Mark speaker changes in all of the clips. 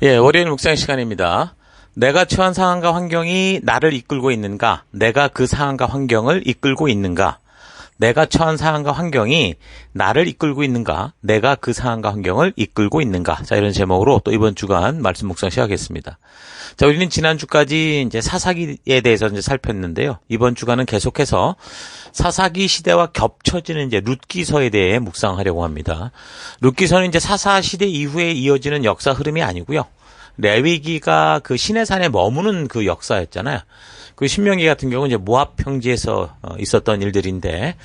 Speaker 1: 예, 월요일 묵상 시간입니다. 내가 처한 상황과 환경이 나를 이끌고 있는가? 내가 그 상황과 환경을 이끌고 있는가? 내가 처한 상황과 환경이 나를 이끌고 있는가? 내가 그 상황과 환경을 이끌고 있는가? 자, 이런 제목으로 또 이번 주간 말씀 묵상 시작하겠습니다. 자, 우리는 지난주까지 이제 사사기에 대해서 이제 살폈는데요. 이번 주간은 계속해서 사사기 시대와 겹쳐지는 이제 룻기서에 대해 묵상하려고 합니다. 룻기서는 이제 사사 시대 이후에 이어지는 역사 흐름이 아니고요. 레위기가 그 시내산에 머무는 그 역사였잖아요. 그 신명기 같은 경우는 이제 모압 평지에서 있었던 일들인데,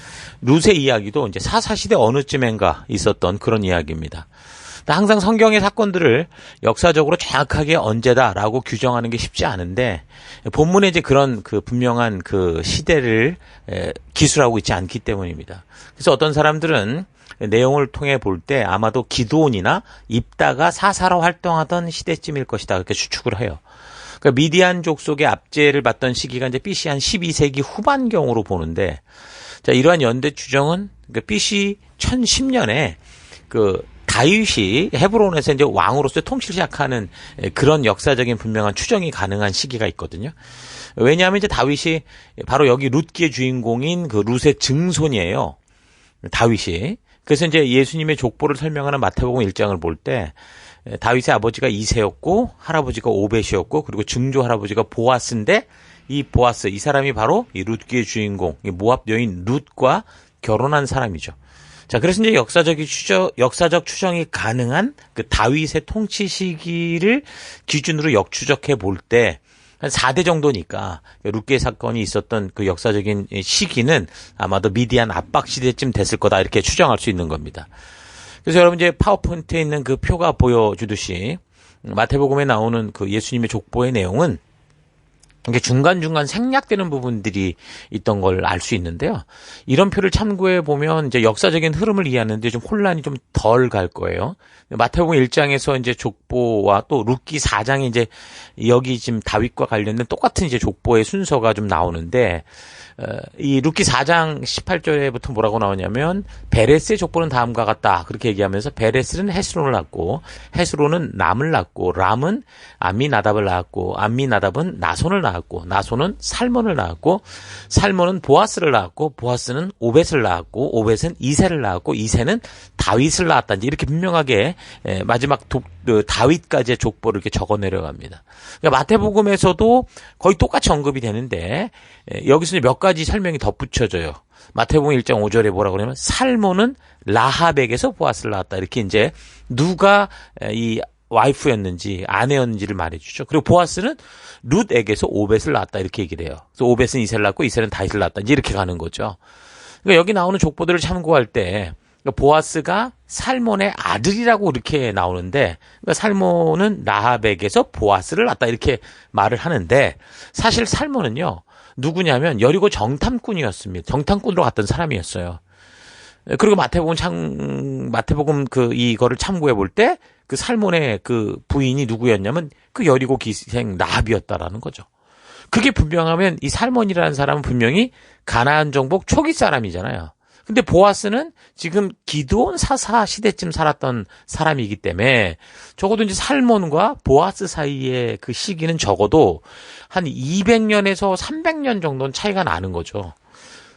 Speaker 1: 룻의 이야기도 이제 사사 시대 어느쯤엔가 있었던 그런 이야기입니다. 항상 성경의 사건들을 역사적으로 정확하게 언제다라고 규정하는 게 쉽지 않은데, 본문에 이제 그런 그 분명한 그 시대를 기술하고 있지 않기 때문입니다. 그래서 어떤 사람들은 내용을 통해 볼 때 아마도 기드온이나 입다가 사사로 활동하던 시대쯤일 것이다, 그렇게 추측을 해요. 그러니까 미디안 족속의 압제를 받던 시기가 이제 BC 한 12세기 후반경으로 보는데, 자, 이러한 연대 추정은 그러니까 BC 1010년에 그 다윗이 헤브론에서 이제 왕으로서 통치를 시작하는 그런 역사적인 분명한 추정이 가능한 시기가 있거든요. 왜냐하면 이제 다윗이 바로 여기 룻기의 주인공인 그 룻의 증손이에요. 다윗이. 그래서 이제 예수님의 족보를 설명하는 마태복음 1장을 볼 때 다윗의 아버지가 이새였고 할아버지가 오벳이었고 그리고 증조 할아버지가 보아스인데, 이 보아스, 이 사람이 바로 이 룻기의 주인공, 이 모압 여인 룻과 결혼한 사람이죠. 자, 그래서 이제 역사적 추정이 가능한 그 다윗의 통치 시기를 기준으로 역추적해 볼 때 한 4대 정도니까 룻기의 사건이 있었던 그 역사적인 시기는 아마도 미디안 압박 시대쯤 됐을 거다, 이렇게 추정할 수 있는 겁니다. 그래서 여러분 이제 파워포인트에 있는 그 표가 보여주듯이 마태복음에 나오는 그 예수님의 족보의 내용은 이게 중간중간 생략되는 부분들이 있던 걸 알 수 있는데요. 이런 표를 참고해 보면 이제 역사적인 흐름을 이해하는데 좀 혼란이 좀 덜 갈 거예요. 마태복음 1장에서 이제 족보와 또 룻기 4장에 이제 여기 지금 다윗과 관련된 똑같은 이제 족보의 순서가 좀 나오는데, 이 룻기 4장 18절에부터 뭐라고 나오냐면, 베레스의 족보는 다음과 같다, 그렇게 얘기하면서 베레스는 헤스론을 낳고, 헤스론은 람을 낳고, 람은 암미나답을 낳았고, 암미나답은 나손을 낳았고, 나손은 살몬을 낳았고, 살몬은 보아스를 낳았고, 보아스는 오벳을 낳았고, 오벳은 이새를 낳았고, 이새는 다윗을 낳았다, 이렇게 분명하게 마지막 다윗까지의 족보를 이렇게 적어 내려갑니다. 그러니까 마태복음에서도 거의 똑같이 언급이 되는데, 여기서 몇 가지 설명이 덧붙여져요. 마태복음 1장 5절에 뭐라고 그러냐면, 살몬은 라합에게서 보아스를 낳았다, 이렇게 이제 누가 이 와이프였는지 아내였는지를 말해주죠. 그리고 보아스는 룻에게서 오벳을 낳았다, 이렇게 얘기를 해요. 그래서 오벳은 이새를 낳고 이새는 다윗을 낳았다, 이제 이렇게 가는 거죠. 그러니까 여기 나오는 족보들을 참고할 때 보아스가 살몬의 아들이라고 이렇게 나오는데, 그러니까 살몬은 라합에게서 보아스를 낳았다, 이렇게 말을 하는데, 사실 살몬은요 누구냐면 여리고 정탐꾼이었습니다. 정탐꾼으로 갔던 사람이었어요. 그리고 마태복음 이거를 참고해 볼 때 그 살몬의 그 부인이 누구였냐면 그 여리고 기생 라합이었다라는 거죠. 그게 분명하면 이 살몬이라는 사람은 분명히 가나안 정복 초기 사람이잖아요. 근데 보아스는 지금 기드온 사사 시대쯤 살았던 사람이기 때문에 적어도 이제 살몬과 보아스 사이의 그 시기는 적어도 한 200년에서 300년 정도는 차이가 나는 거죠.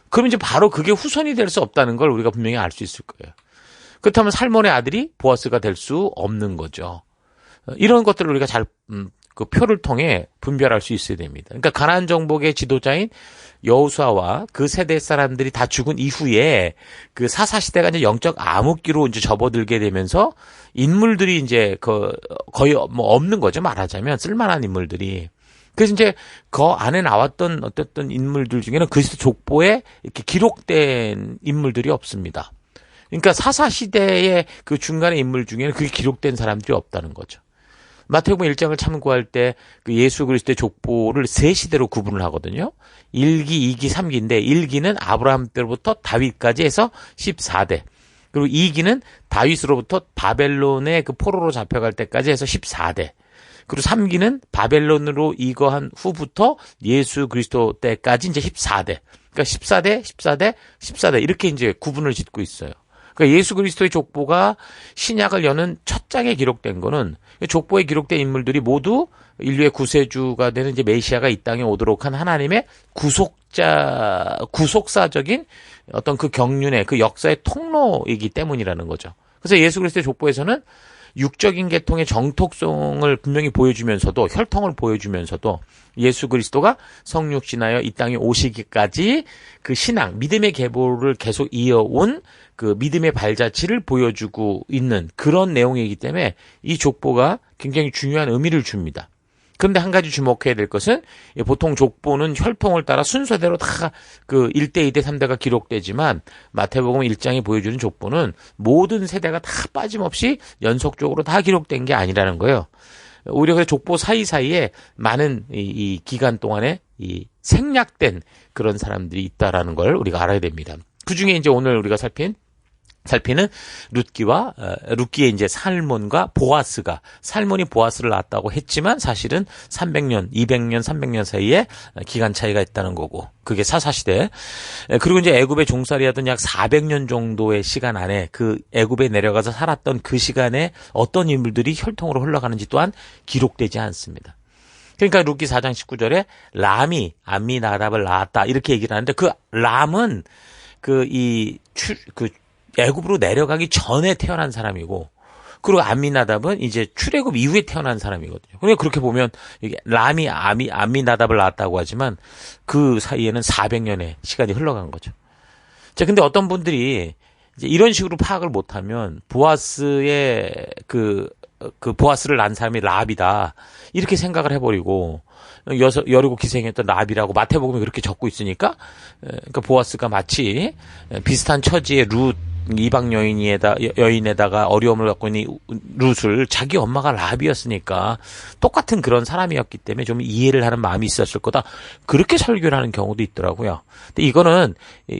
Speaker 1: 그럼 이제 바로 그게 후손이 될 수 없다는 걸 우리가 분명히 알 수 있을 거예요. 그렇다면 살몬의 아들이 보아스가 될 수 없는 거죠. 이런 것들을 우리가 잘 그 표를 통해 분별할 수 있어야 됩니다. 그러니까 가나안 정복의 지도자인 여호수아와 그 세대 사람들이 다 죽은 이후에 그 사사 시대가 이제 영적 암흑기로 이제 접어들게 되면서 인물들이 이제 거의 뭐 없는 거죠, 말하자면 쓸만한 인물들이. 그래서 이제 그 안에 나왔던 어떤 인물들 중에는 그리스도 족보에 이렇게 기록된 인물들이 없습니다. 그러니까 사사 시대의 그 중간의 인물 중에는 그게 기록된 사람들이 없다는 거죠. 마태복음 1장을 참고할 때 그 예수 그리스도의 족보를 세 시대로 구분을 하거든요. 1기, 2기, 3기인데 1기는 아브라함 때부터 다윗까지 해서 14대. 그리고 2기는 다윗으로부터 바벨론의 그 포로로 잡혀갈 때까지 해서 14대. 그리고 3기는 바벨론으로 이거한 후부터 예수 그리스도 때까지 이제 14대. 그러니까 14대, 14대, 14대 이렇게 이제 구분을 짓고 있어요. 그러니까 예수 그리스도의 족보가 신약을 여는 첫 장에 기록된 거는 족보에 기록된 인물들이 모두 인류의 구세주가 되는 이제 메시아가 이 땅에 오도록 한 하나님의 구속사적인 어떤 그 경륜의 그 역사의 통로이기 때문이라는 거죠. 그래서 예수 그리스도의 족보에서는 육적인 계통의 정톡성을 분명히 보여주면서도, 혈통을 보여주면서도 예수 그리스도가 성육신하여 이 땅에 오시기까지 그 신앙, 믿음의 계보를 계속 이어온 그 믿음의 발자취를 보여주고 있는 그런 내용이기 때문에 이 족보가 굉장히 중요한 의미를 줍니다. 그런데 한 가지 주목해야 될 것은 보통 족보는 혈통을 따라 순서대로 다 그 1대, 2대, 3대가 기록되지만 마태복음 1장이 보여주는 족보는 모든 세대가 다 빠짐없이 연속적으로 다 기록된 게 아니라는 거예요. 오히려 그 족보 사이사이에 많은 이 기간 동안에 이 생략된 그런 사람들이 있다라는 걸 우리가 알아야 됩니다. 그 중에 이제 오늘 우리가 살피는 룻기의 이제 살몬과 보아스가, 살몬이 보아스를 낳았다고 했지만 사실은 300년, 200년, 300년 사이에 기간 차이가 있다는 거고, 그게 사사시대. 그리고 이제 애굽에 종살이 하던 약 400년 정도의 시간 안에 그 애굽에 내려가서 살았던 그 시간에 어떤 인물들이 혈통으로 흘러가는지 또한 기록되지 않습니다. 그러니까 룻기 4장 19절에 람이 암미나답을 낳았다 이렇게 얘기를 하는데, 그 람은 애굽으로 내려가기 전에 태어난 사람이고, 그리고 암미나답은 이제 출애굽 이후에 태어난 사람이거든요. 그러니까 그렇게 보면 이게 람이 암미나답을 낳았다고 하지만 그 사이에는 400년의 시간이 흘러간 거죠. 자, 근데 어떤 분들이 이제 이런 식으로 파악을 못하면 보아스의 그 보아스를 낳은 사람이 랍이다 이렇게 생각을 해버리고, 여리고 기생했던 랍이라고 마태복음에 그렇게 적고 있으니까, 그러니까 보아스가 마치 비슷한 처지의 룻 이방 여인에다가 어려움을 갖고 있는 룻을 자기 엄마가 랍이었으니까 똑같은 그런 사람이었기 때문에 좀 이해를 하는 마음이 있었을 거다, 그렇게 설교를 하는 경우도 있더라고요. 근데 이거는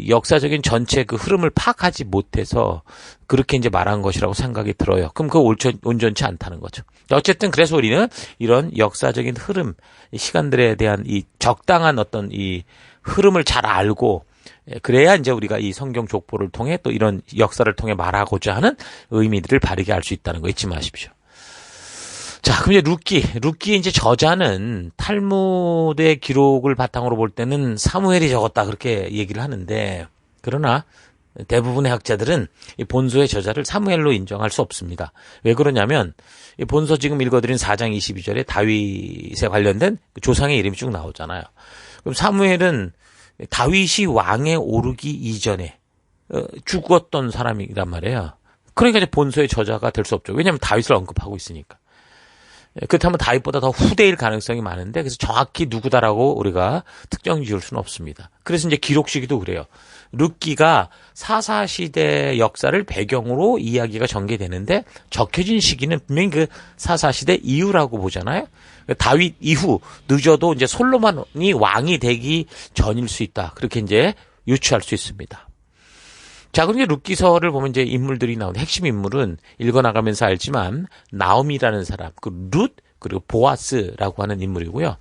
Speaker 1: 역사적인 전체 그 흐름을 파악하지 못해서 그렇게 이제 말한 것이라고 생각이 들어요. 그럼 그거 온전치 않다는 거죠. 어쨌든 그래서 우리는 이런 역사적인 흐름, 시간들에 대한 이 적당한 어떤 이 흐름을 잘 알고, 그래야 이제 우리가 이 성경 족보를 통해 또 이런 역사를 통해 말하고자 하는 의미들을 바르게 알 수 있다는 거 잊지 마십시오. 자, 그럼 이제 룻기의 이제 저자는 탈무드의 기록을 바탕으로 볼 때는 사무엘이 적었다 그렇게 얘기를 하는데, 그러나 대부분의 학자들은 이 본서의 저자를 사무엘로 인정할 수 없습니다. 왜 그러냐면 이 본서 지금 읽어드린 4장 22절에 다윗에 관련된 조상의 이름이 쭉 나오잖아요. 그럼 사무엘은 다윗이 왕에 오르기 이전에 죽었던 사람이란 말이에요. 그러니까 이제 본서의 저자가 될 수 없죠. 왜냐하면 다윗을 언급하고 있으니까. 그렇다면 다윗보다 더 후대일 가능성이 많은데, 그래서 정확히 누구다라고 우리가 특정 지을 수는 없습니다. 그래서 이제 기록 시기도 그래요. 룻기가 사사시대 역사를 배경으로 이야기가 전개되는데 적혀진 시기는 분명히 그 사사시대 이후라고 보잖아요. 다윗 이후, 늦어도 이제 솔로몬이 왕이 되기 전일 수 있다, 그렇게 이제 유추할 수 있습니다. 자, 그럼 이제 룻기서를 보면 이제 인물들이 나오는데, 핵심 인물은 읽어나가면서 알지만 나옴이라는 사람, 그 룻, 그리고 보아스라고 하는 인물이고요.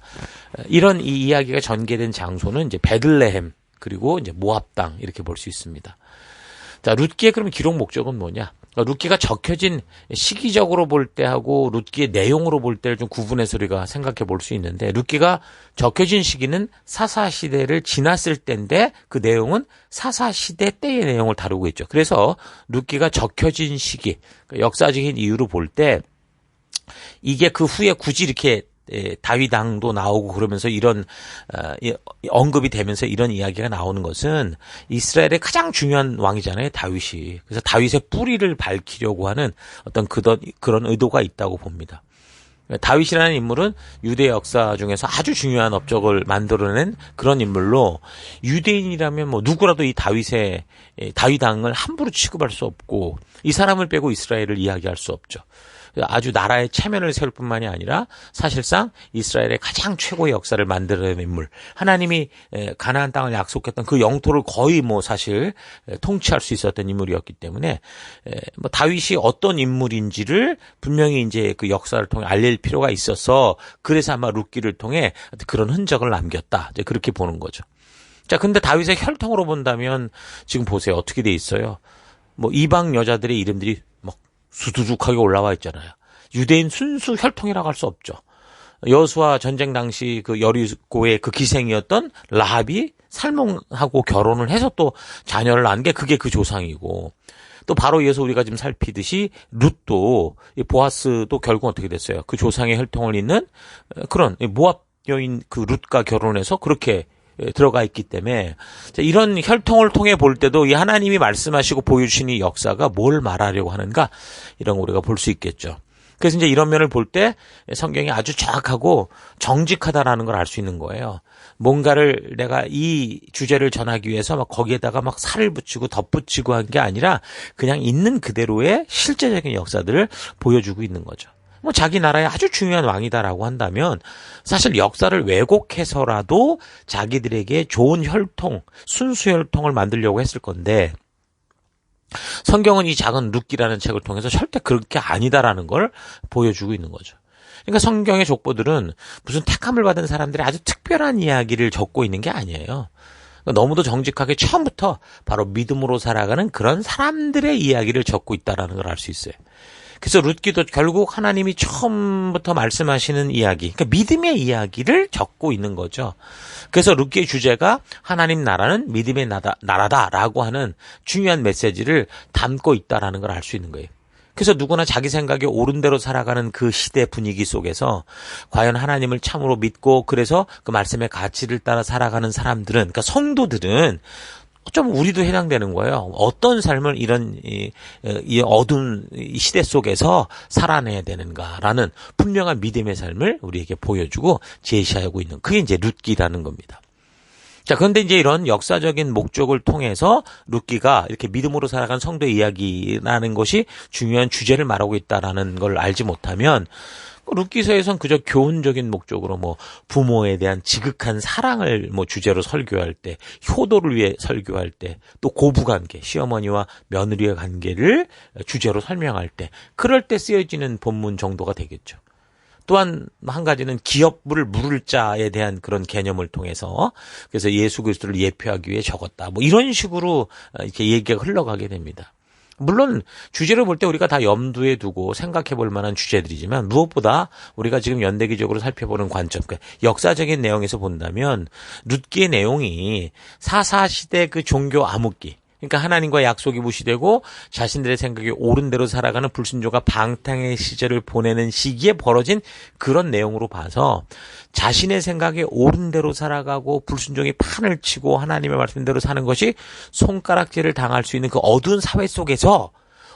Speaker 1: 이런 이 이야기가 전개된 장소는 이제 베들레헴, 그리고 이제 모압 땅, 이렇게 볼 수 있습니다. 자, 룻기의 그럼 기록 목적은 뭐냐? 룻기가 적혀진 시기적으로 볼 때하고 룻기의 내용으로 볼 때를 좀 구분해서 우리가 생각해 볼 수 있는데, 룻기가 적혀진 시기는 사사시대를 지났을 때인데 그 내용은 사사시대 때의 내용을 다루고 있죠. 그래서 룻기가 적혀진 시기, 역사적인 이유로 볼 때 이게 그 후에 굳이 이렇게 다윗 왕도 나오고 그러면서 이런 언급이 되면서 이런 이야기가 나오는 것은 이스라엘의 가장 중요한 왕이잖아요, 다윗이. 그래서 다윗의 뿌리를 밝히려고 하는 어떤 그런 의도가 있다고 봅니다. 다윗이라는 인물은 유대 역사 중에서 아주 중요한 업적을 만들어낸 그런 인물로, 유대인이라면 뭐 누구라도 이 다윗 왕을 함부로 취급할 수 없고, 이 사람을 빼고 이스라엘을 이야기할 수 없죠. 아주 나라의 체면을 세울 뿐만이 아니라 사실상 이스라엘의 가장 최고의 역사를 만들어낸 인물, 하나님이 가나안 땅을 약속했던 그 영토를 거의 뭐 사실 통치할 수 있었던 인물이었기 때문에 뭐 다윗이 어떤 인물인지를 분명히 이제 그 역사를 통해 알릴 필요가 있어서, 그래서 아마 룻기를 통해 그런 흔적을 남겼다, 이제 그렇게 보는 거죠. 자, 근데 다윗의 혈통으로 본다면 지금 보세요, 어떻게 돼 있어요? 뭐 이방 여자들의 이름들이 막 수두룩하게 올라와 있잖아요. 유대인 순수 혈통이라고 할 수 없죠. 여호수아 전쟁 당시 그 여리고의 그 기생이었던 라합이 살몬하고 결혼을 해서 또 자녀를 낳은 게 그게 그 조상이고, 또 바로 이어서 우리가 지금 살피듯이 룻도, 보아스도 결국 어떻게 됐어요? 그 조상의 혈통을 잇는 그런 모압 여인 그 룻과 결혼해서 그렇게 들어가 있기 때문에, 이런 혈통을 통해 볼 때도 이 하나님이 말씀하시고 보여주시는 이 역사가 뭘 말하려고 하는가, 이런 거 우리가 볼 수 있겠죠. 그래서 이제 이런 면을 볼 때 성경이 아주 정확하고 정직하다라는 걸 알 수 있는 거예요. 뭔가를 내가 이 주제를 전하기 위해서 막 거기에다가 막 살을 붙이고 덧붙이고 한 게 아니라 그냥 있는 그대로의 실제적인 역사들을 보여주고 있는 거죠. 뭐 자기 나라의 아주 중요한 왕이다라고 한다면 사실 역사를 왜곡해서라도 자기들에게 좋은 혈통, 순수 혈통을 만들려고 했을 건데, 성경은 이 작은 룻기라는 책을 통해서 절대 그렇게 아니다라는 걸 보여주고 있는 거죠. 그러니까 성경의 족보들은 무슨 택함을 받은 사람들의 아주 특별한 이야기를 적고 있는 게 아니에요. 너무도 정직하게 처음부터 바로 믿음으로 살아가는 그런 사람들의 이야기를 적고 있다라는 걸 알 수 있어요. 그래서 룻기도 결국 하나님이 처음부터 말씀하시는 이야기, 그러니까 믿음의 이야기를 적고 있는 거죠. 그래서 룻기의 주제가 하나님 나라는 믿음의 나라다라고 하는 중요한 메시지를 담고 있다라는 걸 알 수 있는 거예요. 그래서 누구나 자기 생각에 옳은 대로 살아가는 그 시대 분위기 속에서 과연 하나님을 참으로 믿고 그래서 그 말씀의 가치를 따라 살아가는 사람들은, 그러니까 성도들은 좀 우리도 해당되는 거예요. 어떤 삶을 이런 이 어두운 시대 속에서 살아내야 되는가라는 분명한 믿음의 삶을 우리에게 보여주고 제시하고 있는, 그게 이제 룻기라는 겁니다. 자, 그런데 이제 이런 역사적인 목적을 통해서 룻기가 이렇게 믿음으로 살아간 성도의 이야기라는 것이 중요한 주제를 말하고 있다라는 걸 알지 못하면 룻기서에선 그저 교훈적인 목적으로 뭐 부모에 대한 지극한 사랑을 뭐 주제로 설교할 때, 효도를 위해 설교할 때, 또 고부관계, 시어머니와 며느리의 관계를 주제로 설명할 때, 그럴 때 쓰여지는 본문 정도가 되겠죠. 또한 한 가지는 기업을 물을 자에 대한 그런 개념을 통해서, 그래서 예수 그리스도를 예표하기 위해 적었다, 뭐 이런 식으로 이렇게 얘기가 흘러가게 됩니다. 물론 주제를 볼 때 우리가 다 염두에 두고 생각해 볼 만한 주제들이지만, 무엇보다 우리가 지금 연대기적으로 살펴보는 관점, 그러니까 역사적인 내용에서 본다면 룻기의 내용이 사사시대 그 종교 암흑기, 그러니까 하나님과 약속이 무시되고 자신들의 생각에 옳은 대로 살아가는 불순종과 방탕의 시절을 보내는 시기에 벌어진 그런 내용으로 봐서, 자신의 생각에 옳은 대로 살아가고 불순종의 판을 치고 하나님의 말씀대로 사는 것이 손가락질을 당할 수 있는 그 어두운 사회 속에서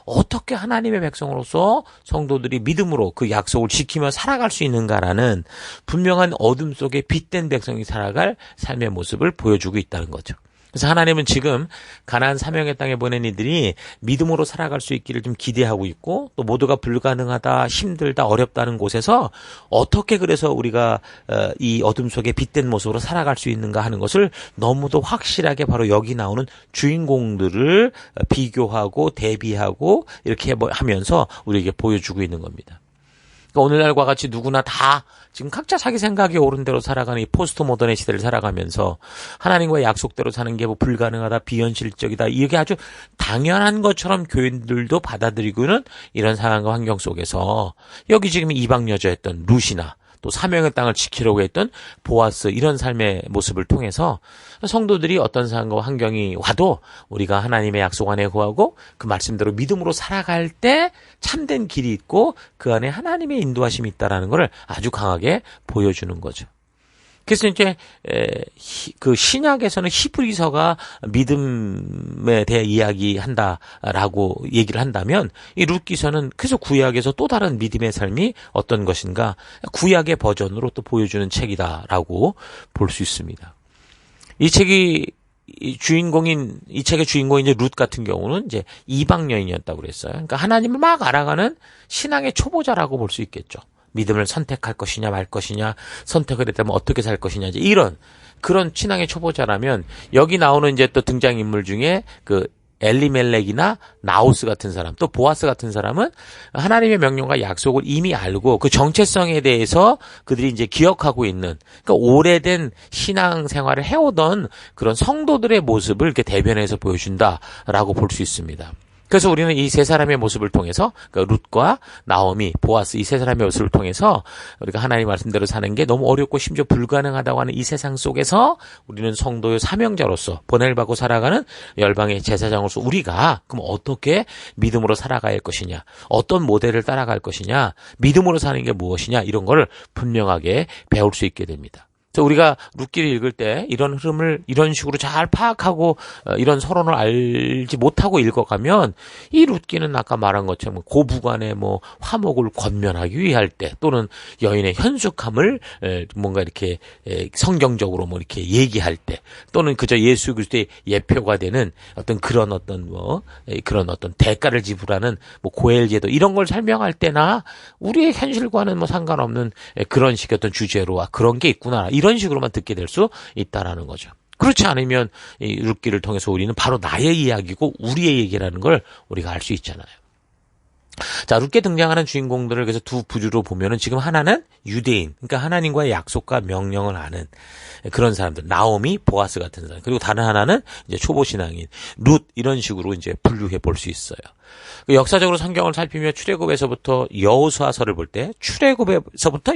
Speaker 1: 어떻게 하나님의 백성으로서 성도들이 믿음으로 그 약속을 지키며 살아갈 수 있는가라는 분명한 어둠 속에 빛된 백성이 살아갈 삶의 모습을 보여주고 있다는 거죠. 그래서 하나님은 지금 가나안 사명의 땅에 보낸 이들이 믿음으로 살아갈 수 있기를 좀 기대하고 있고, 또 모두가 불가능하다, 힘들다, 어렵다는 곳에서 어떻게 그래서 우리가 이 어둠 속에 빛된 모습으로 살아갈 수 있는가 하는 것을 너무도 확실하게 바로 여기 나오는 주인공들을 비교하고 대비하고 이렇게 하면서 우리에게 보여주고 있는 겁니다. 오늘날과 같이 누구나 다 지금 각자 자기 생각에 옳은 대로 살아가는 이 포스트 모던의 시대를 살아가면서 하나님과의 약속대로 사는 게 뭐 불가능하다, 비현실적이다, 이게 아주 당연한 것처럼 교인들도 받아들이고는 이런 상황과 환경 속에서 여기 지금 이방 여자였던 룻이나 또 사명의 땅을 지키려고 했던 보아스, 이런 삶의 모습을 통해서 성도들이 어떤 상황과 환경이 와도 우리가 하나님의 약속 안에 구하고 그 말씀대로 믿음으로 살아갈 때 참된 길이 있고 그 안에 하나님의 인도하심이 있다라는 것을 아주 강하게 보여주는 거죠. 그래서 이제 그 신약에서는 히브리서가 믿음에 대해 이야기한다라고 얘기를 한다면, 이 룻기서는 그래서 구약에서 또 다른 믿음의 삶이 어떤 것인가 구약의 버전으로 또 보여주는 책이다라고 볼 수 있습니다. 이 책의 주인공인 이제 룻 같은 경우는 이제 이방 여인이었다고 그랬어요. 그러니까 하나님을 막 알아가는 신앙의 초보자라고 볼 수 있겠죠. 믿음을 선택할 것이냐 말 것이냐, 선택을 했다면 어떻게 살 것이냐, 이제 이런 그런 신앙의 초보자라면, 여기 나오는 이제 또 등장인물 중에 그 엘리멜렉이나 나오스 같은 사람, 또 보아스 같은 사람은 하나님의 명령과 약속을 이미 알고 그 정체성에 대해서 그들이 이제 기억하고 있는, 그러니까 오래된 신앙 생활을 해오던 그런 성도들의 모습을 이렇게 대변해서 보여준다라고 볼 수 있습니다. 그래서 우리는 이 세 사람의 모습을 통해서 그러니까 룻과 나오미, 보아스 이 세 사람의 모습을 통해서 우리가 하나님 말씀대로 사는 게 너무 어렵고 심지어 불가능하다고 하는 이 세상 속에서 우리는 성도의 사명자로서 보냄을 받고 살아가는 열방의 제사장으로서 우리가 그럼 어떻게 믿음으로 살아가야 할 것이냐, 어떤 모델을 따라갈 것이냐, 믿음으로 사는 게 무엇이냐 이런 걸 분명하게 배울 수 있게 됩니다. 그래서 우리가 룻기를 읽을 때 이런 흐름을 이런 식으로 잘 파악하고 이런 서론을 알지 못하고 읽어가면 이 룻기는 아까 말한 것처럼 고부간의 뭐 화목을 권면하기 위할 때 또는 여인의 현숙함을 뭔가 이렇게 성경적으로 뭐 이렇게 얘기할 때 또는 그저 예수 그리스도의 예표가 되는 어떤 그런 어떤 그런 어떤 대가를 지불하는 뭐 고엘제도 이런 걸 설명할 때나 우리의 현실과는 뭐 상관없는 그런 식의 어떤 주제로 그런 게 있구나 이런 식으로만 듣게 될 수 있다라는 거죠. 그렇지 않으면 이 룻기를 통해서 우리는 바로 나의 이야기고 우리의 얘기라는 걸 우리가 알 수 있잖아요. 자, 룻기에 등장하는 주인공들을 그래서 두 부류로 보면은 지금 하나는 유대인, 그러니까 하나님과의 약속과 명령을 아는 그런 사람들, 나오미, 보아스 같은 사람. 그리고 다른 하나는 이제 초보 신앙인, 룻 이런 식으로 이제 분류해 볼 수 있어요. 역사적으로 성경을 살피며 출애굽에서부터 여호수아서를 볼 때,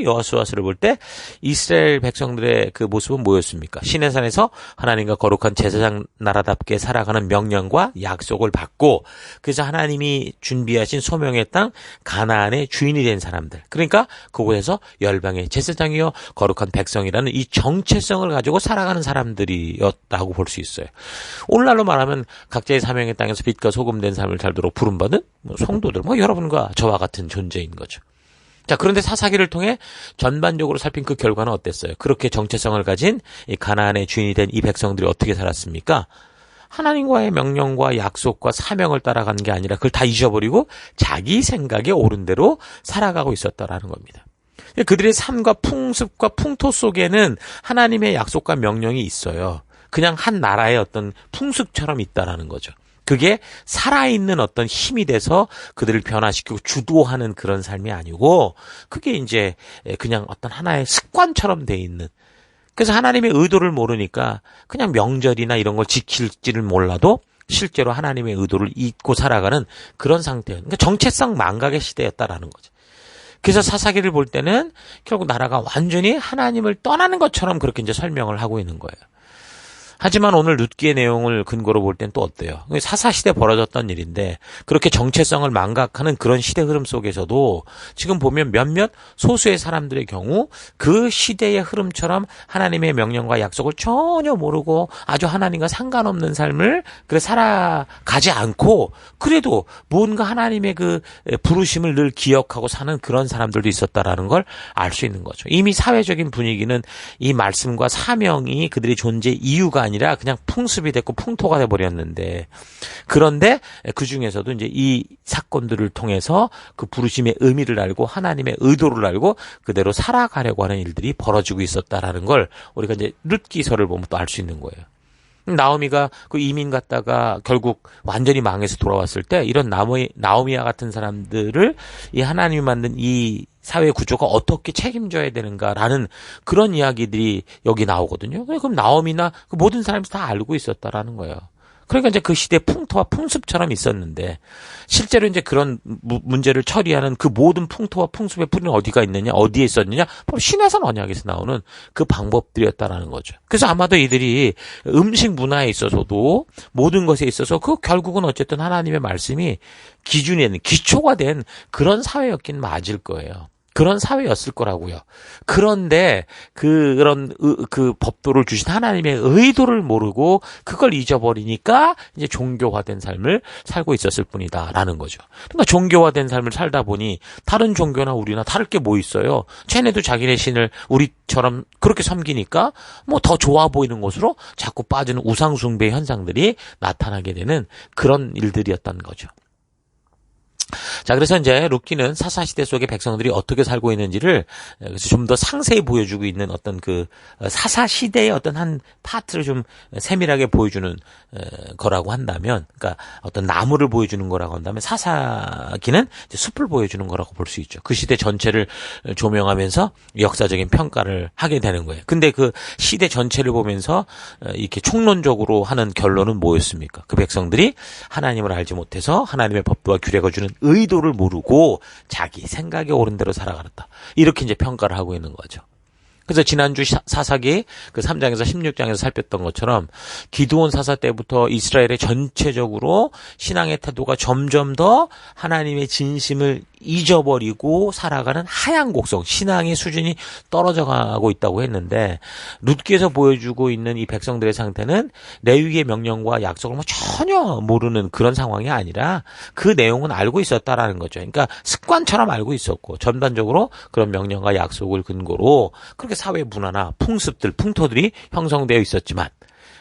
Speaker 1: 여호수아서를 볼 때 이스라엘 백성들의 그 모습은 뭐였습니까? 시내산에서 하나님과 거룩한 제사장 나라답게 살아가는 명령과 약속을 받고 그래서 하나님이 준비하신 소명의 땅 가나안의 주인이 된 사람들. 그러니까 그곳에서 열방의 제사장이요 거룩한 백성이라는 이 정체성을 가지고 살아가는 사람들이었다고 볼 수 있어요. 오늘날로 말하면 각자의 사명의 땅에서 빛과 소금 된 삶을 살도록 부름받은 성도들, 여러분과 저와 같은 존재인 거죠. 자, 그런데 사사기를 통해 전반적으로 살핀 그 결과는 어땠어요? 그렇게 정체성을 가진 이 가나안의 주인이 된 이 백성들이 어떻게 살았습니까? 하나님과의 명령과 약속과 사명을 따라가는 게 아니라 그걸 다 잊어버리고 자기 생각에 옳은 대로 살아가고 있었다라는 겁니다. 그들의 삶과 풍습과 풍토 속에는 하나님의 약속과 명령이 있어요. 그냥 한 나라의 어떤 풍습처럼 있다라는 거죠. 그게 살아있는 어떤 힘이 돼서 그들을 변화시키고 주도하는 그런 삶이 아니고 그게 이제 그냥 어떤 하나의 습관처럼 돼 있는. 그래서 하나님의 의도를 모르니까 그냥 명절이나 이런 걸 지킬지를 몰라도 실제로 하나님의 의도를 잊고 살아가는 그런 상태예요. 그러니까 정체성 망각의 시대였다라는 거죠. 그래서 사사기를 볼 때는 결국 나라가 완전히 하나님을 떠나는 것처럼 그렇게 이제 설명을 하고 있는 거예요. 하지만 오늘 룻기의 내용을 근거로 볼 땐 또 어때요? 사사시대 벌어졌던 일인데 그렇게 정체성을 망각하는 그런 시대 흐름 속에서도 지금 보면 몇몇 소수의 사람들의 경우 그 시대의 흐름처럼 하나님의 명령과 약속을 전혀 모르고 아주 하나님과 상관없는 삶을 살아가지 않고 그래도 뭔가 하나님의 그 부르심을 늘 기억하고 사는 그런 사람들도 있었다라는 걸 알 수 있는 거죠. 이미 사회적인 분위기는 이 말씀과 사명이 그들의 존재 이유가 아니라 그냥 풍습이 됐고 풍토가 돼버렸는데 그런데 그 중에서도 이제 이 사건들을 통해서 그 부르심의 의미를 알고 하나님의 의도를 알고 그대로 살아가려고 하는 일들이 벌어지고 있었다라는 걸 우리가 이제 룻기서를 보면 또 알 수 있는 거예요. 나오미가 그 이민 갔다가 결국 완전히 망해서 돌아왔을 때 이런 나오미와 같은 사람들을 이 하나님이 만든 이 사회 구조가 어떻게 책임져야 되는가라는 그런 이야기들이 여기 나오거든요. 그럼 나오미나 그 모든 사람이 다 알고 있었다라는 거예요. 그러니까 이제 그 시대 풍토와 풍습처럼 있었는데 실제로 이제 그런 문제를 처리하는 그 모든 풍토와 풍습의 뿌리는 어디가 있느냐, 어디에 있었느냐, 바로 신해산 언약에서 나오는 그 방법들이었다라는 거죠. 그래서 아마도 이들이 음식 문화에 있어서도 모든 것에 있어서 그 결국은 어쨌든 하나님의 말씀이 기준이 되는 기초가 된 그런 사회였긴 맞을 거예요. 그런 사회였을 거라고요. 그런데 그런 그 법도를 주신 하나님의 의도를 모르고 그걸 잊어버리니까 이제 종교화된 삶을 살고 있었을 뿐이다라는 거죠. 그러니까 종교화된 삶을 살다 보니 다른 종교나 우리나 다를 게 뭐 있어요. 쟤네도 자기네 신을 우리처럼 그렇게 섬기니까 뭐 더 좋아 보이는 것으로 자꾸 빠지는 우상숭배 현상들이 나타나게 되는 그런 일들이었다는 거죠. 자, 그래서 이제 룻기는 사사시대 속의 백성들이 어떻게 살고 있는지를 좀 더 상세히 보여주고 있는 어떤 그 사사시대의 어떤 한 파트를 좀 세밀하게 보여주는 거라고 한다면, 그러니까 어떤 나무를 보여주는 거라고 한다면 사사기는 이제 숲을 보여주는 거라고 볼 수 있죠. 그 시대 전체를 조명하면서 역사적인 평가를 하게 되는 거예요. 근데 그 시대 전체를 보면서 이렇게 총론적으로 하는 결론은 뭐였습니까? 그 백성들이 하나님을 알지 못해서 하나님의 법도와 규례가 주는 의도를 모르고 자기 생각에 옳은 대로 살아가렸다. 이렇게 이제 평가를 하고 있는 거죠. 그래서 지난주 사사기 그 3장에서 16장에서 살폈던 것처럼 기드온 사사 때부터 이스라엘의 전체적으로 신앙의 태도가 점점 더 하나님의 진심을 잊어버리고 살아가는 하향 곡성, 신앙의 수준이 떨어져 가고 있다고 했는데, 룻기에서 보여주고 있는 이 백성들의 상태는 레위기의 명령과 약속을 전혀 모르는 그런 상황이 아니라 그 내용은 알고 있었다라는 거죠. 그러니까 습관처럼 알고 있었고, 전반적으로 그런 명령과 약속을 근거로 그렇게 사회 문화나 풍습들, 풍토들이 형성되어 있었지만,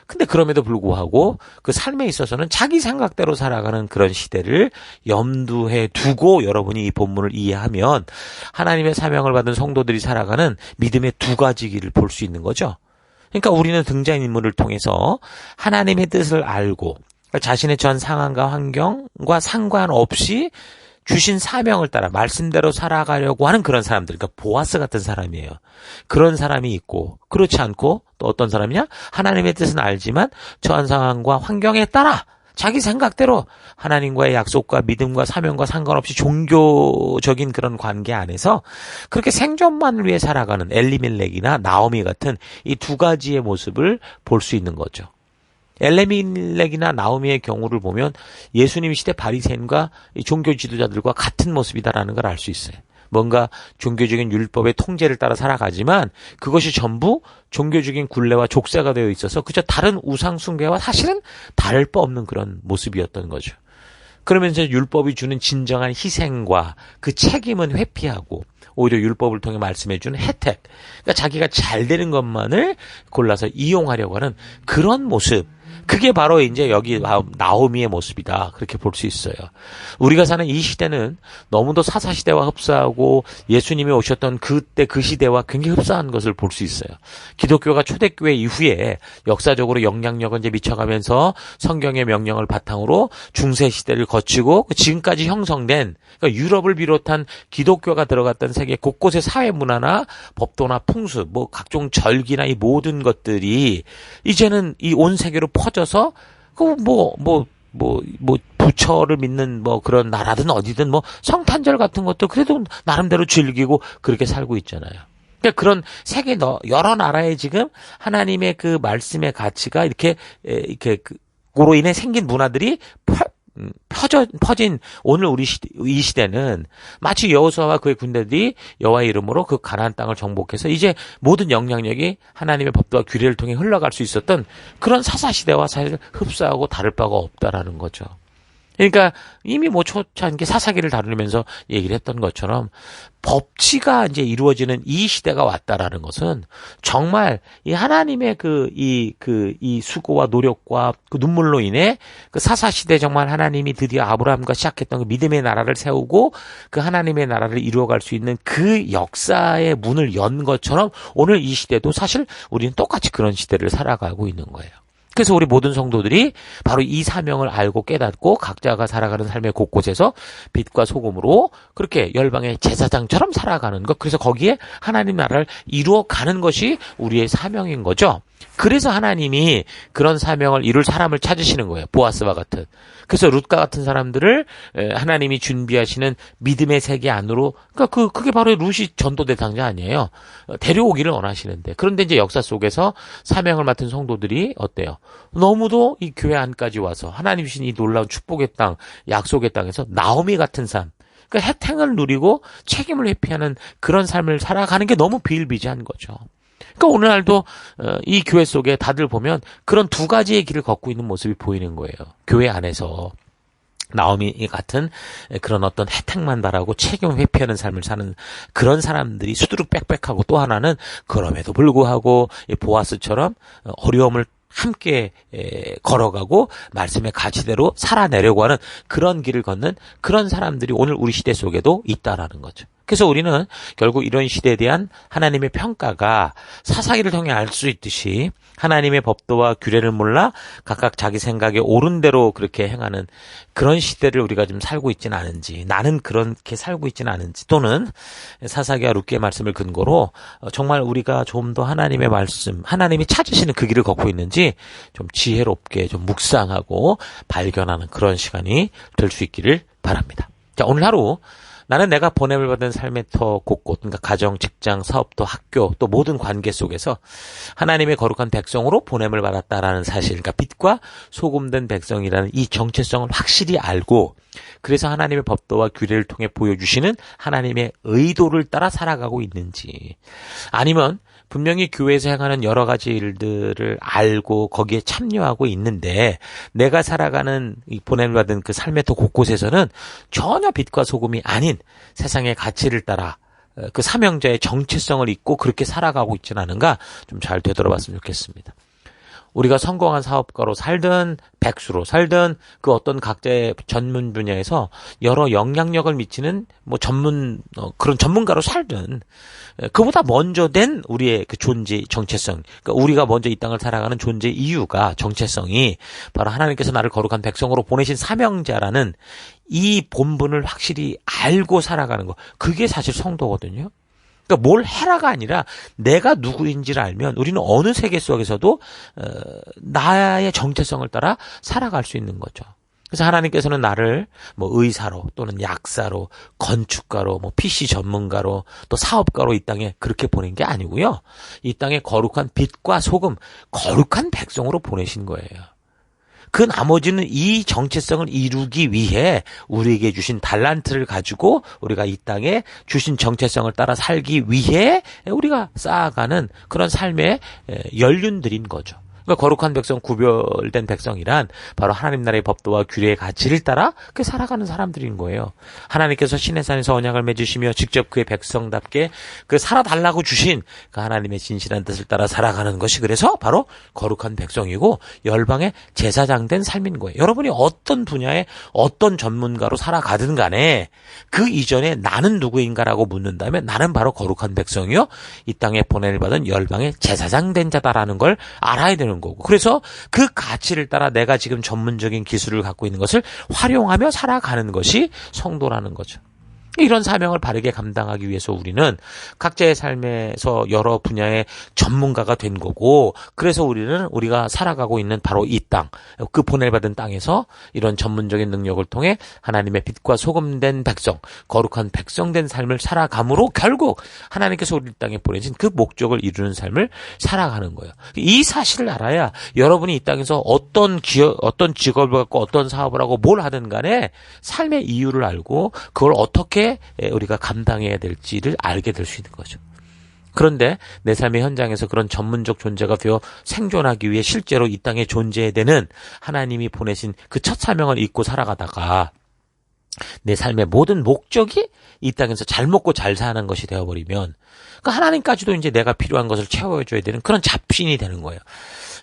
Speaker 1: 근데 그럼에도 불구하고 그 삶에 있어서는 자기 생각대로 살아가는 그런 시대를 염두에 두고 여러분이 이 본문을 이해하면 하나님의 사명을 받은 성도들이 살아가는 믿음의 두 가지 길을 볼 수 있는 거죠. 그러니까 우리는 등장인물을 통해서 하나님의 뜻을 알고 자신의 전 상황과 환경과 상관없이 주신 사명을 따라 말씀대로 살아가려고 하는 그런 사람들, 그러니까 보아스 같은 사람이에요. 그런 사람이 있고, 그렇지 않고 또 어떤 사람이냐? 하나님의 뜻은 알지만 처한 상황과 환경에 따라 자기 생각대로 하나님과의 약속과 믿음과 사명과 상관없이 종교적인 그런 관계 안에서 그렇게 생존만을 위해 살아가는 엘리멜렉이나 나오미 같은 이 두 가지의 모습을 볼 수 있는 거죠. 엘리멜렉이나 나오미의 경우를 보면 예수님 시대 바리새인과 종교 지도자들과 같은 모습이다라는 걸 알 수 있어요. 뭔가 종교적인 율법의 통제를 따라 살아가지만 그것이 전부 종교적인 굴레와 족쇄가 되어 있어서 그저 다른 우상 숭배와 사실은 다를 바 없는 그런 모습이었던 거죠. 그러면서 율법이 주는 진정한 희생과 그 책임은 회피하고 오히려 율법을 통해 말씀해주는 혜택, 그러니까 자기가 잘 되는 것만을 골라서 이용하려고 하는 그런 모습, 그게 바로 이제 여기 나오미의 모습이다. 그렇게 볼 수 있어요. 우리가 사는 이 시대는 너무도 사사시대와 흡사하고 예수님이 오셨던 그때 그 시대와 굉장히 흡사한 것을 볼 수 있어요. 기독교가 초대교회 이후에 역사적으로 영향력을 이제 미쳐가면서 성경의 명령을 바탕으로 중세시대를 거치고 지금까지 형성된, 그러니까 유럽을 비롯한 기독교가 들어갔던 세계 곳곳의 사회 문화나 법도나 풍습, 뭐 각종 절기나 이 모든 것들이 이제는 이 온 세계로 퍼져서 그 부처를 믿는 뭐 그런 나라든 어디든 뭐 성탄절 같은 것도 그래도 나름대로 즐기고 그렇게 살고 있잖아요. 그러니까 그런 세계 여러 나라에 지금 하나님의 그 말씀의 가치가 이렇게 그로 인해 생긴 문화들이 퍼진 오늘 이 시대는 마치 여호수아와 그의 군대들이 여호와의 이름으로 그 가나안 땅을 정복해서 이제 모든 영향력이 하나님의 법도와 규례를 통해 흘러갈 수 있었던 그런 사사시대와 사실 흡사하고 다를 바가 없다라는 거죠. 그러니까 이미 뭐 초창기 사사기를 다루면서 얘기를 했던 것처럼 법치가 이제 이루어지는 이 시대가 왔다라는 것은 정말 이 하나님의 이 수고와 노력과 그 눈물로 인해 그 사사시대 정말 하나님이 드디어 아브라함과 시작했던 그 믿음의 나라를 세우고 그 하나님의 나라를 이루어갈 수 있는 그 역사의 문을 연 것처럼 오늘 이 시대도 사실 우리는 똑같이 그런 시대를 살아가고 있는 거예요. 그래서 우리 모든 성도들이 바로 이 사명을 알고 깨닫고 각자가 살아가는 삶의 곳곳에서 빛과 소금으로 그렇게 열방의 제사장처럼 살아가는 것, 그래서 거기에 하나님 나라를 이루어가는 것이 우리의 사명인 거죠. 그래서 하나님이 그런 사명을 이룰 사람을 찾으시는 거예요. 보아스와 같은. 그래서 룻과 같은 사람들을 하나님이 준비하시는 믿음의 세계 안으로, 그러니까 그게 바로 룻이 전도 대상자 아니에요. 데려오기를 원하시는데. 그런데 이제 역사 속에서 사명을 맡은 성도들이 어때요? 너무도 이 교회 안까지 와서 하나님 주신 이 놀라운 축복의 땅, 약속의 땅에서 나오미 같은 삶, 그러니까 혜택을 누리고 책임을 회피하는 그런 삶을 살아가는 게 너무 비일비재한 거죠. 그러니까 오늘날도 이 교회 속에 다들 보면 그런 두 가지의 길을 걷고 있는 모습이 보이는 거예요. 교회 안에서 나오미 같은 그런 어떤 혜택만 바라고 책임 회피하는 삶을 사는 그런 사람들이 수두룩 빽빽하고, 또 하나는 그럼에도 불구하고 보아스처럼 어려움을 함께 걸어가고 말씀의 가치대로 살아내려고 하는 그런 길을 걷는 그런 사람들이 오늘 우리 시대 속에도 있다라는 거죠. 그래서 우리는 결국 이런 시대에 대한 하나님의 평가가 사사기를 통해 알 수 있듯이 하나님의 법도와 규례를 몰라 각각 자기 생각에 옳은 대로 그렇게 행하는 그런 시대를 우리가 지금 살고 있지는 않은지, 나는 그렇게 살고 있지는 않은지, 또는 사사기와 룻기의 말씀을 근거로 정말 우리가 좀 더 하나님의 말씀, 하나님이 찾으시는 그 길을 걷고 있는지 좀 지혜롭게 좀 묵상하고 발견하는 그런 시간이 될 수 있기를 바랍니다. 자, 오늘 하루 나는 내가 보냄을 받은 삶의 터 곳곳, 그러니까 가정, 직장, 사업도, 학교, 또 모든 관계 속에서 하나님의 거룩한 백성으로 보냄을 받았다라는 사실, 그러니까 빛과 소금된 백성이라는 이 정체성을 확실히 알고, 그래서 하나님의 법도와 규례를 통해 보여주시는 하나님의 의도를 따라 살아가고 있는지, 아니면 분명히 교회에서 행하는 여러 가지 일들을 알고 거기에 참여하고 있는데 내가 살아가는 이 보냄을 받은 그 삶의 터 곳곳에서는 전혀 빛과 소금이 아닌 세상의 가치를 따라 그 사명자의 정체성을 잊고 그렇게 살아가고 있지는 않은가 좀 잘 되돌아봤으면 좋겠습니다. 우리가 성공한 사업가로 살든 백수로 살든 그 어떤 각자의 전문 분야에서 여러 영향력을 미치는 그런 전문가로 살든 그보다 먼저 된 우리의 그 존재 정체성, 그러니까 우리가 먼저 이 땅을 살아가는 존재 이유가 정체성이 바로 하나님께서 나를 거룩한 백성으로 보내신 사명자라는 이 본분을 확실히 알고 살아가는 거, 그게 사실 성도거든요. 그러니까 뭘 해라가 아니라 내가 누구인지를 알면 우리는 어느 세계 속에서도 나의 정체성을 따라 살아갈 수 있는 거죠. 그래서 하나님께서는 나를 의사로 또는 약사로 건축가로 PC 전문가로 또 사업가로 이 땅에 그렇게 보낸 게 아니고요. 이 땅에 거룩한 빛과 소금, 거룩한 백성으로 보내신 거예요. 그 나머지는 이 정체성을 이루기 위해 우리에게 주신 달란트를 가지고 우리가 이 땅에 주신 정체성을 따라 살기 위해 우리가 쌓아가는 그런 삶의 연륜들인 거죠. 그러니까 거룩한 백성, 구별된 백성이란 바로 하나님 나라의 법도와 규례의 가치를 따라 그 살아가는 사람들인 거예요. 하나님께서 시내산에서 언약을 맺으시며 직접 그의 백성답게 그 살아달라고 주신 그 하나님의 진실한 뜻을 따라 살아가는 것이 그래서 바로 거룩한 백성이고 열방의 제사장 된 삶인 거예요. 여러분이 어떤 분야에 어떤 전문가로 살아가든 간에 그 이전에 나는 누구인가라고 묻는다면 나는 바로 거룩한 백성이요 이 땅에 보냄을 받은 열방의 제사장 된 자다라는 걸 알아야 되는 거고, 그래서 그 가치를 따라 내가 지금 전문적인 기술을 갖고 있는 것을 활용하며 살아가는 것이 성도라는 거죠. 이런 사명을 바르게 감당하기 위해서 우리는 각자의 삶에서 여러 분야의 전문가가 된 거고, 그래서 우리가 살아가고 있는 바로 이 땅, 그 보냄받은 땅에서 이런 전문적인 능력을 통해 하나님의 빛과 소금된 백성, 거룩한 백성된 삶을 살아감으로 결국 하나님께서 우리 땅에 보내신 그 목적을 이루는 삶을 살아가는 거예요. 이 사실을 알아야 여러분이 이 땅에서 어떤 직업을 갖고 어떤 사업을 하고 뭘 하든 간에 삶의 이유를 알고 그걸 어떻게 우리가 감당해야 될지를 알게 될 수 있는 거죠. 그런데 내 삶의 현장에서 그런 전문적 존재가 되어 생존하기 위해 실제로 이 땅에 존재해야 되는 하나님이 보내신 그 첫 사명을 잊고 살아가다가 내 삶의 모든 목적이 이 땅에서 잘 먹고 잘 사는 것이 되어버리면 그러니까 하나님까지도 이제 내가 필요한 것을 채워줘야 되는 그런 잡신이 되는 거예요.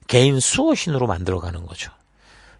Speaker 1: 개인 수호신으로 만들어가는 거죠.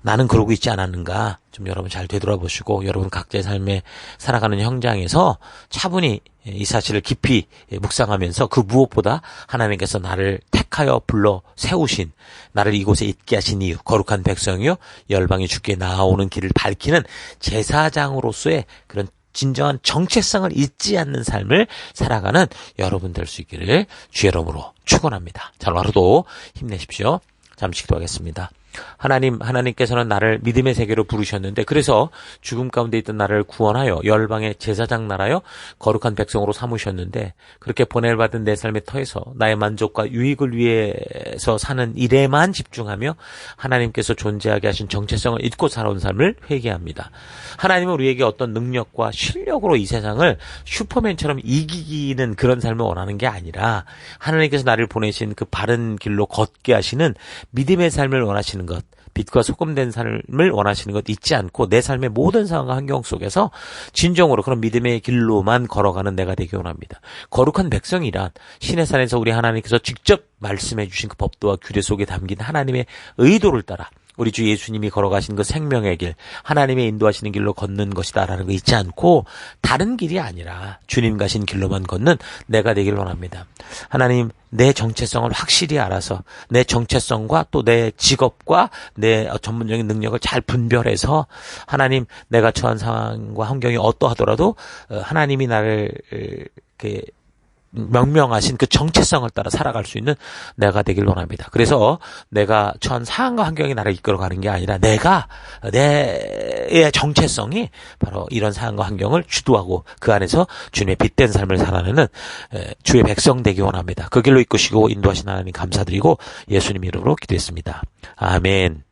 Speaker 1: 나는 그러고 있지 않았는가 좀 여러분 잘 되돌아보시고 여러분 각자의 삶에 살아가는 현장에서 차분히 이 사실을 깊이 묵상하면서 그 무엇보다 하나님께서 나를 택하여 불러 세우신, 나를 이곳에 있게 하신 이유, 거룩한 백성이요 열방이 주께 나아오는 길을 밝히는 제사장으로서의 그런 진정한 정체성을 잊지 않는 삶을 살아가는 여러분 될 수 있기를 주의 이름으로 축원합니다. 자, 하루도 힘내십시오. 잠시 기도하겠습니다. 하나님께서는 나를 믿음의 세계로 부르셨는데 그래서 죽음 가운데 있던 나를 구원하여 열방의 제사장 나라여 거룩한 백성으로 삼으셨는데 그렇게 보냄을 받은 내 삶의 터에서 나의 만족과 유익을 위해서 사는 일에만 집중하며 하나님께서 존재하게 하신 정체성을 잊고 살아온 삶을 회개합니다. 하나님은 우리에게 어떤 능력과 실력으로 이 세상을 슈퍼맨처럼 이기는 그런 삶을 원하는 게 아니라 하나님께서 나를 보내신 그 바른 길로 걷게 하시는 믿음의 삶을 원하시는 것, 빛과 소금 된 삶을 원하시는 것 잊지 않고 내 삶의 모든 상황과 환경 속에서 진정으로 그런 믿음의 길로만 걸어가는 내가 되기 원합니다. 거룩한 백성이란 신의 산에서 우리 하나님께서 직접 말씀해 주신 그 법도와 규례 속에 담긴 하나님의 의도를 따라 우리 주 예수님이 걸어가신 그 생명의 길, 하나님의 인도하시는 길로 걷는 것이다라는 거 잊지 않고 다른 길이 아니라 주님 가신 길로만 걷는 내가 되길 원합니다. 하나님, 내 정체성을 확실히 알아서 내 정체성과 또 내 직업과 내 전문적인 능력을 잘 분별해서 하나님, 내가 처한 상황과 환경이 어떠하더라도 하나님이 나를 이렇게 명명하신 그 정체성을 따라 살아갈 수 있는 내가 되길 원합니다. 그래서 내가 처한 상황과 환경이 나를 이끌어가는 게 아니라 내가 내 정체성이 바로 이런 상황과 환경을 주도하고 그 안에서 주님의 빛된 삶을 살아내는 주의 백성 되기 원합니다. 그 길로 이끄시고 인도하신 하나님 감사드리고 예수님 이름으로 기도했습니다. 아멘.